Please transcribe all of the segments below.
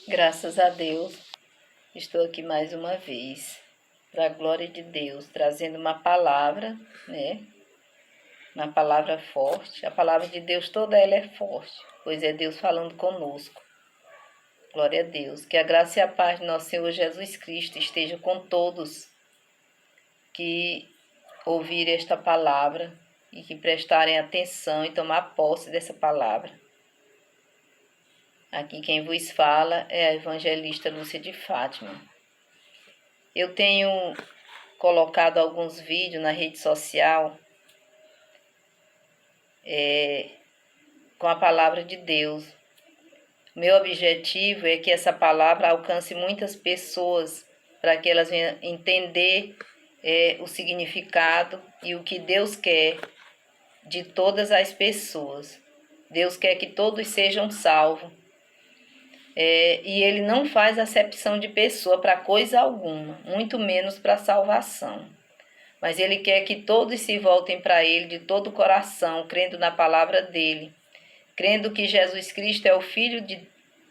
Graças a Deus, estou aqui mais uma vez, para a glória de Deus, trazendo uma palavra, né? Uma palavra forte. A palavra de Deus toda ela é forte, pois é Deus falando conosco. Glória a Deus. Que a graça e a paz de nosso Senhor Jesus Cristo esteja com todos que ouvirem esta palavra e que prestarem atenção e tomar posse dessa palavra. Aqui quem vos fala é a evangelista Lúcia de Fátima. Eu tenho colocado alguns vídeos na rede social com a palavra de Deus. Meu objetivo é que essa palavra alcance muitas pessoas, para que elas venham entender o significado e o que Deus quer de todas as pessoas. Deus quer que todos sejam salvos. E Ele não faz acepção de pessoa para coisa alguma, muito menos para salvação. Mas Ele quer que todos se voltem para Ele de todo o coração, crendo na palavra dEle, crendo que Jesus Cristo é o Filho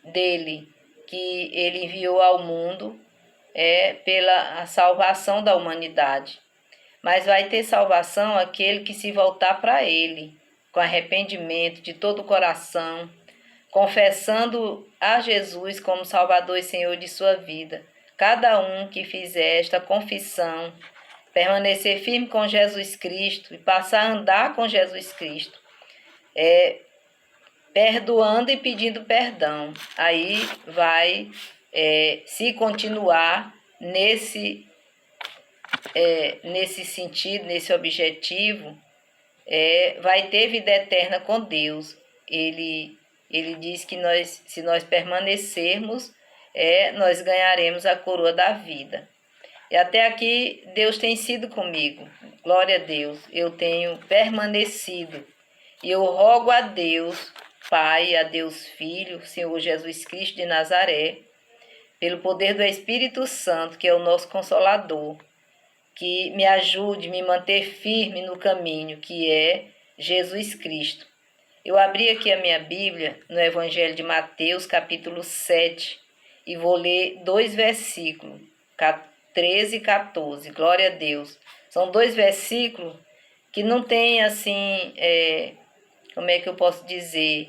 dEle, que Ele enviou ao mundo pela a salvação da humanidade. Mas vai ter salvação aquele que se voltar para Ele, com arrependimento de todo o coração, confessando a Jesus como Salvador e Senhor de sua vida. Cada um que fizer esta confissão, permanecer firme com Jesus Cristo e passar a andar com Jesus Cristo, perdoando e pedindo perdão. Aí vai, se continuar nesse sentido, nesse objetivo, vai ter vida eterna com Deus. Ele diz que se nós permanecermos, nós ganharemos a coroa da vida. E até aqui Deus tem sido comigo. Glória a Deus. Eu tenho permanecido. E eu rogo a Deus Pai, a Deus Filho, Senhor Jesus Cristo de Nazaré, pelo poder do Espírito Santo, que é o nosso Consolador, que me ajude a me manter firme no caminho, que é Jesus Cristo. Eu abri aqui a minha Bíblia no Evangelho de Mateus, capítulo 7, e vou ler 2 versículos, 13 e 14. Glória a Deus. São 2 versículos que não tem assim, como é que eu posso dizer?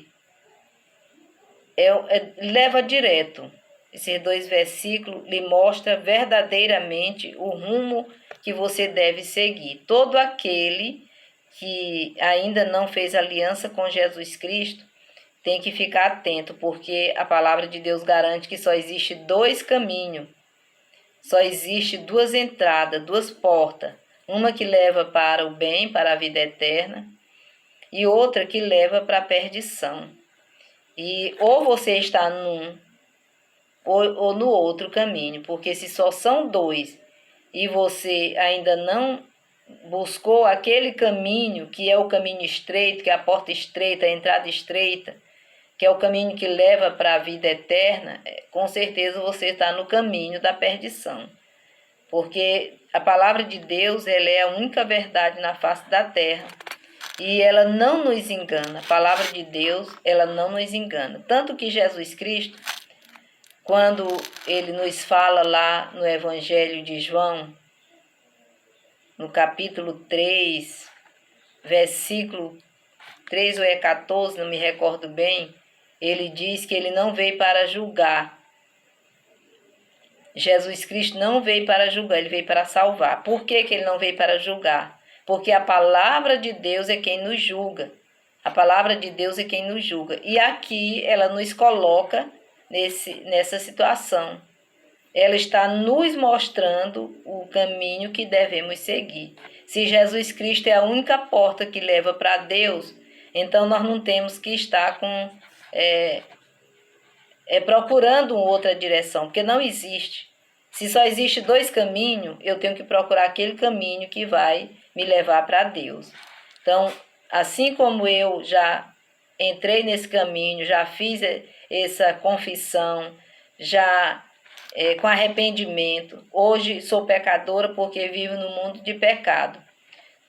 Leva direto. Esses 2 versículos lhe mostram verdadeiramente o rumo que você deve seguir. Todo aquele que ainda não fez aliança com Jesus Cristo tem que ficar atento, porque a palavra de Deus garante que só existe 2 caminhos, só existe 2 entradas, 2 portas, uma que leva para o bem, para a vida eterna, e outra que leva para a perdição. E ou você está num ou no outro caminho, porque se só são 2 e você ainda não buscou aquele caminho que é o caminho estreito, que é a porta estreita, a entrada estreita, que é o caminho que leva para a vida eterna, com certeza você está no caminho da perdição. Porque a palavra de Deus, ela é a única verdade na face da terra. E ela não nos engana. A palavra de Deus, ela não nos engana. Tanto que Jesus Cristo, quando ele nos fala lá no Evangelho de João, no capítulo 3, versículo 3 ou 14, não me recordo bem, ele diz que ele não veio para julgar. Jesus Cristo não veio para julgar, ele veio para salvar. Por que ele não veio para julgar? Porque a palavra de Deus é quem nos julga. A palavra de Deus é quem nos julga. E aqui ela nos coloca nessa situação. Ela está nos mostrando o caminho que devemos seguir. Se Jesus Cristo é a única porta que leva para Deus, então nós não temos que estar procurando outra direção, porque não existe. Se só existe 2 caminhos, eu tenho que procurar aquele caminho que vai me levar para Deus. Então, assim como eu já entrei nesse caminho, já fiz essa confissão, já com arrependimento, hoje sou pecadora porque vivo no mundo de pecado.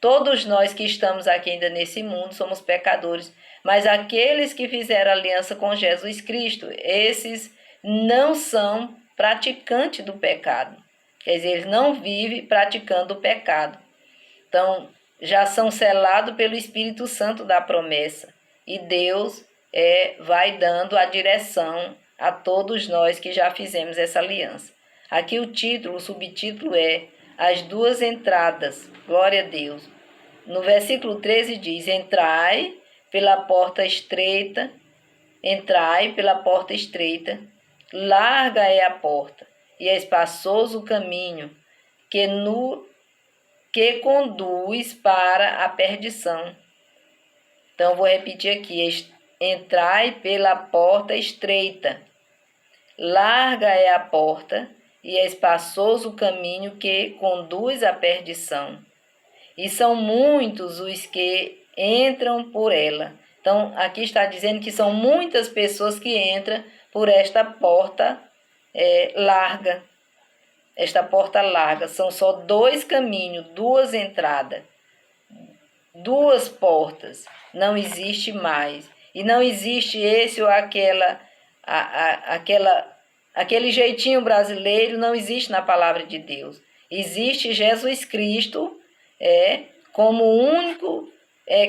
Todos nós que estamos aqui ainda nesse mundo somos pecadores, mas aqueles que fizeram aliança com Jesus Cristo, esses não são praticantes do pecado. Quer dizer, eles não vivem praticando o pecado. Então, já são selados pelo Espírito Santo da promessa. E Deus vai dando a direção a todos nós que já fizemos essa aliança. Aqui o título, o subtítulo é As Duas Entradas. Glória a Deus. No versículo 13 diz, entrai pela porta estreita, larga é a porta, e é espaçoso o caminho que conduz para a perdição. Então, vou repetir aqui, entrai pela porta estreita, larga é a porta, e é espaçoso o caminho que conduz à perdição. E são muitos os que entram por ela. Então, aqui está dizendo que são muitas pessoas que entram por esta porta larga. Esta porta larga. São só 2 caminhos, 2 entradas, 2 portas. Não existe mais. E não existe esse ou aquele jeitinho brasileiro, não existe na palavra de Deus. Existe Jesus Cristo como o único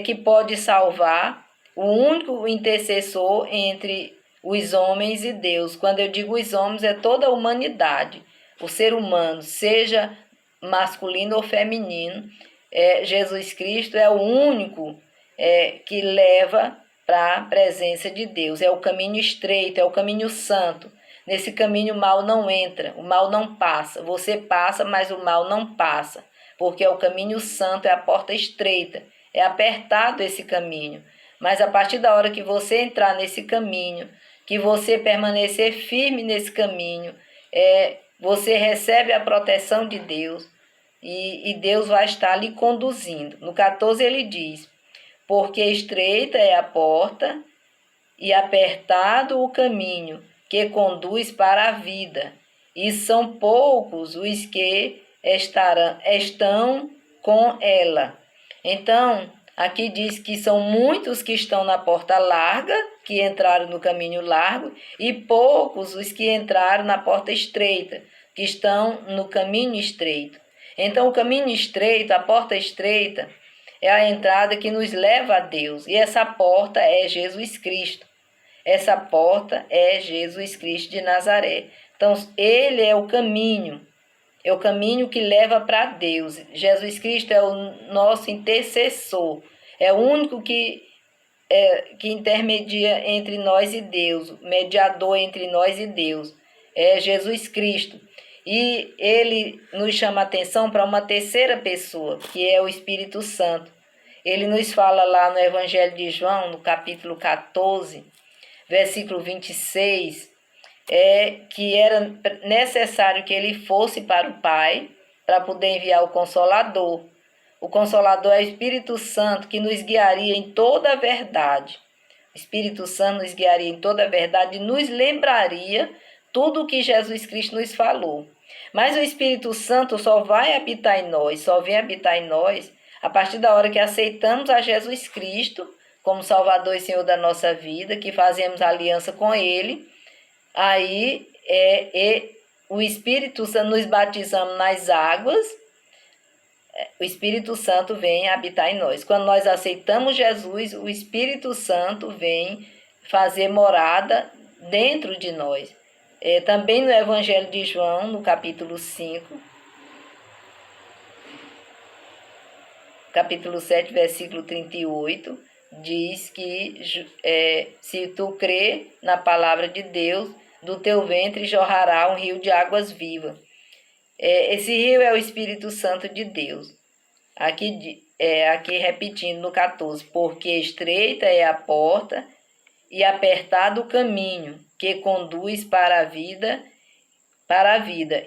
que pode salvar, o único intercessor entre os homens e Deus. Quando eu digo os homens, é toda a humanidade, o ser humano, seja masculino ou feminino. Jesus Cristo é o único que leva para a presença de Deus. É o caminho estreito, é o caminho santo. Nesse caminho o mal não entra, o mal não passa. Você passa, mas o mal não passa. Porque é o caminho santo, é a porta estreita, é apertado esse caminho. Mas a partir da hora que você entrar nesse caminho, que você permanecer firme nesse caminho, você recebe a proteção de Deus e Deus vai estar lhe conduzindo. No 14 ele diz, porque estreita é a porta e apertado o caminho que conduz para a vida, e são poucos os que estão com ela. Então, aqui diz que são muitos que estão na porta larga, que entraram no caminho largo, e poucos os que entraram na porta estreita, que estão no caminho estreito. Então, o caminho estreito, a porta estreita, é a entrada que nos leva a Deus. E essa porta é Jesus Cristo. Essa porta é Jesus Cristo de Nazaré. Então, ele é o caminho. É o caminho que leva para Deus. Jesus Cristo é o nosso intercessor. É o único que intermedia entre nós e Deus. Mediador entre nós e Deus. É Jesus Cristo. E ele nos chama a atenção para uma terceira pessoa, que é o Espírito Santo. Ele nos fala lá no Evangelho de João, no capítulo 14, versículo 26, que era necessário que ele fosse para o Pai para poder enviar o Consolador. O Consolador é o Espírito Santo que nos guiaria em toda a verdade. O Espírito Santo nos guiaria em toda a verdade e nos lembraria tudo o que Jesus Cristo nos falou. Mas o Espírito Santo só vai habitar em nós, só vem habitar em nós a partir da hora que aceitamos a Jesus Cristo como Salvador e Senhor da nossa vida, que fazemos aliança com Ele. Aí o Espírito Santo, nos batizamos nas águas, o Espírito Santo vem habitar em nós. Quando nós aceitamos Jesus, o Espírito Santo vem fazer morada dentro de nós. Também no Evangelho de João, no capítulo 5, capítulo 7, versículo 38, diz que se tu crê na palavra de Deus, do teu ventre jorrará um rio de águas vivas. Esse rio é o Espírito Santo de Deus. Aqui repetindo no 14, porque estreita é a porta e apertado o caminho que conduz para a vida,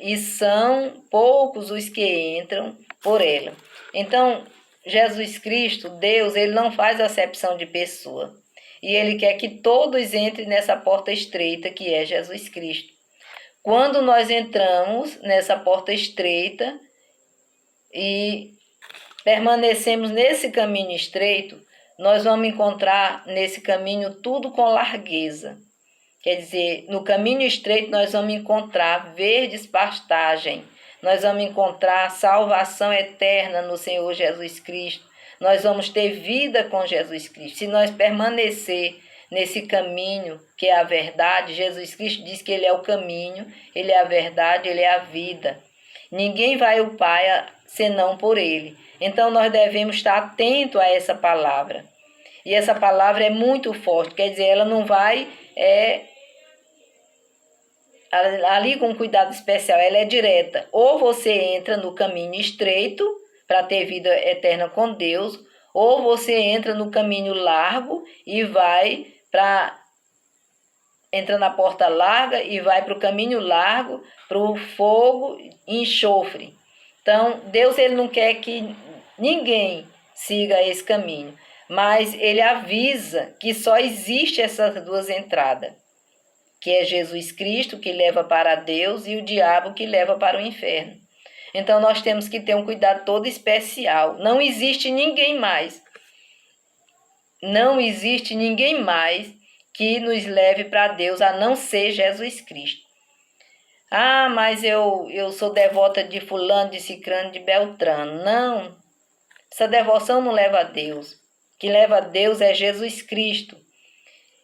e são poucos os que entram por ela. Então, Jesus Cristo, Deus, ele não faz acepção de pessoa. E ele quer que todos entrem nessa porta estreita que é Jesus Cristo. Quando nós entramos nessa porta estreita e permanecemos nesse caminho estreito, nós vamos encontrar nesse caminho tudo com largueza. Quer dizer, no caminho estreito nós vamos encontrar verdes pastagem, nós vamos encontrar salvação eterna no Senhor Jesus Cristo, nós vamos ter vida com Jesus Cristo. Se nós permanecer nesse caminho que é a verdade, Jesus Cristo diz que Ele é o caminho, Ele é a verdade, Ele é a vida. Ninguém vai ao Pai senão por Ele. Então nós devemos estar atentos a essa palavra. E essa palavra é muito forte, quer dizer, ela não vai ali com cuidado especial, ela é direta. Ou você entra no caminho estreito para ter vida eterna com Deus, ou você entra no caminho largo e entra na porta larga e vai para o caminho largo, para o fogo e enxofre. Então, Deus ele não quer que ninguém siga esse caminho, mas Ele avisa que só existe essas duas entradas, que é Jesus Cristo, que leva para Deus, e o diabo, que leva para o inferno. Então, nós temos que ter um cuidado todo especial. Não existe ninguém mais. Não existe ninguém mais que nos leve para Deus, a não ser Jesus Cristo. Ah, mas eu sou devota de fulano, de cicrano, de beltrano. Não, essa devoção não leva a Deus. O que leva a Deus é Jesus Cristo.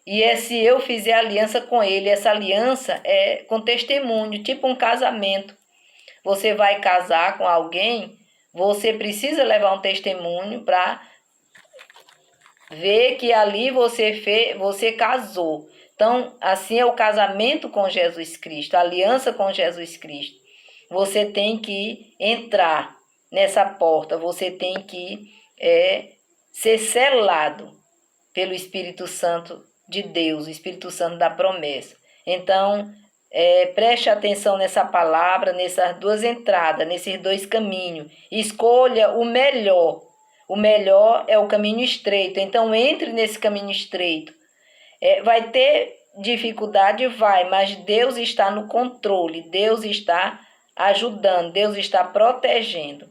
E se eu fizer aliança com Ele, essa aliança é com testemunho, tipo um casamento. Você vai casar com alguém, você precisa levar um testemunho para ver que ali você casou. Então, assim é o casamento com Jesus Cristo, a aliança com Jesus Cristo. Você tem que entrar nessa porta, você tem que ser selado pelo Espírito Santo de Deus, o Espírito Santo da promessa. Então, preste atenção nessa palavra, nessas duas entradas, nesses dois caminhos. Escolha o melhor. O melhor é o caminho estreito. Então, entre nesse caminho estreito. Vai ter dificuldade? Vai, mas Deus está no controle. Deus está ajudando. Deus está protegendo.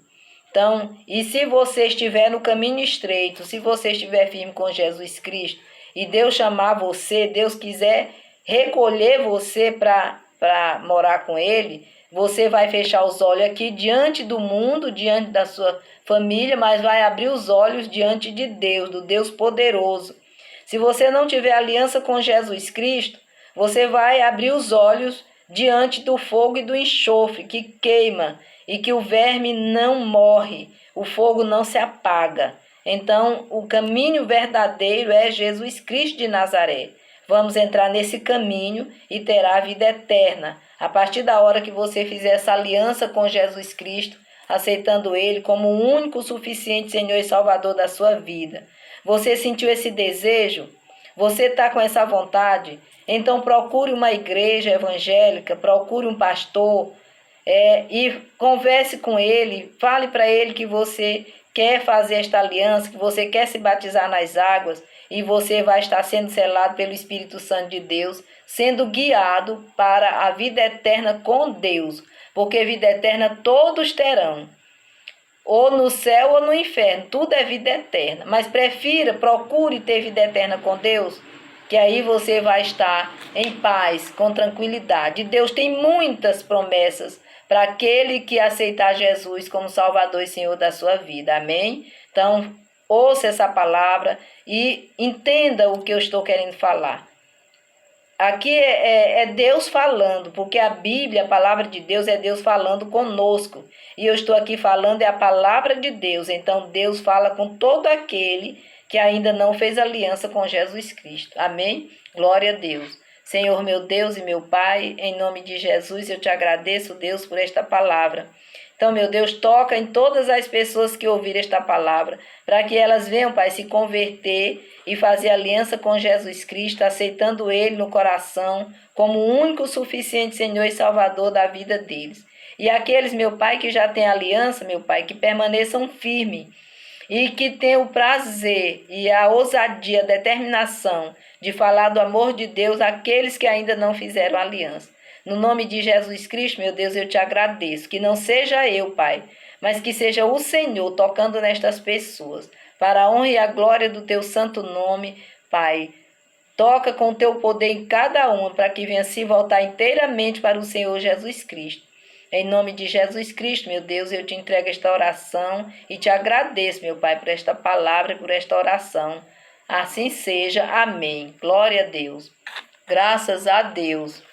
Então, e se você estiver no caminho estreito, se você estiver firme com Jesus Cristo, e Deus chamar você, Deus quiser recolher você para morar com Ele, você vai fechar os olhos aqui diante do mundo, diante da sua família, mas vai abrir os olhos diante de Deus, do Deus poderoso. Se você não tiver aliança com Jesus Cristo, você vai abrir os olhos diante do fogo e do enxofre que queima e que o verme não morre, o fogo não se apaga. Então, o caminho verdadeiro é Jesus Cristo de Nazaré. Vamos entrar nesse caminho e terá a vida eterna. A partir da hora que você fizer essa aliança com Jesus Cristo, aceitando Ele como o único, suficiente Senhor e Salvador da sua vida. Você sentiu esse desejo? Você está com essa vontade? Então procure uma igreja evangélica, procure um pastor e converse com ele, fale para ele que você quer fazer esta aliança, que você quer se batizar nas águas e você vai estar sendo selado pelo Espírito Santo de Deus, sendo guiado para a vida eterna com Deus, porque vida eterna todos terão, ou no céu ou no inferno, tudo é vida eterna, mas procure ter vida eterna com Deus, que aí você vai estar em paz, com tranquilidade. Deus tem muitas promessas para aquele que aceitar Jesus como Salvador e Senhor da sua vida. Amém? Então, ouça essa palavra e entenda o que eu estou querendo falar. Aqui é Deus falando, porque a Bíblia, a palavra de Deus, é Deus falando conosco. E eu estou aqui falando é a palavra de Deus. Então, Deus fala com todo aquele que ainda não fez aliança com Jesus Cristo. Amém? Glória a Deus. Senhor, meu Deus e meu Pai, em nome de Jesus, eu te agradeço, Deus, por esta palavra. Então, meu Deus, toca em todas as pessoas que ouvirem esta palavra, para que elas venham, Pai, se converter e fazer aliança com Jesus Cristo, aceitando Ele no coração como o único, suficiente Senhor e Salvador da vida deles. E aqueles, meu Pai, que já têm aliança, meu Pai, que permaneçam firmes e que tenham o prazer e a ousadia, a determinação de falar do amor de Deus àqueles que ainda não fizeram aliança. No nome de Jesus Cristo, meu Deus, eu te agradeço. Que não seja eu, Pai, mas que seja o Senhor tocando nestas pessoas, para a honra e a glória do teu santo nome, Pai. Toca com o teu poder em cada uma, para que venha se voltar inteiramente para o Senhor Jesus Cristo. Em nome de Jesus Cristo, meu Deus, eu te entrego esta oração e te agradeço, meu Pai, por esta palavra e por esta oração. Assim seja. Amém. Glória a Deus. Graças a Deus.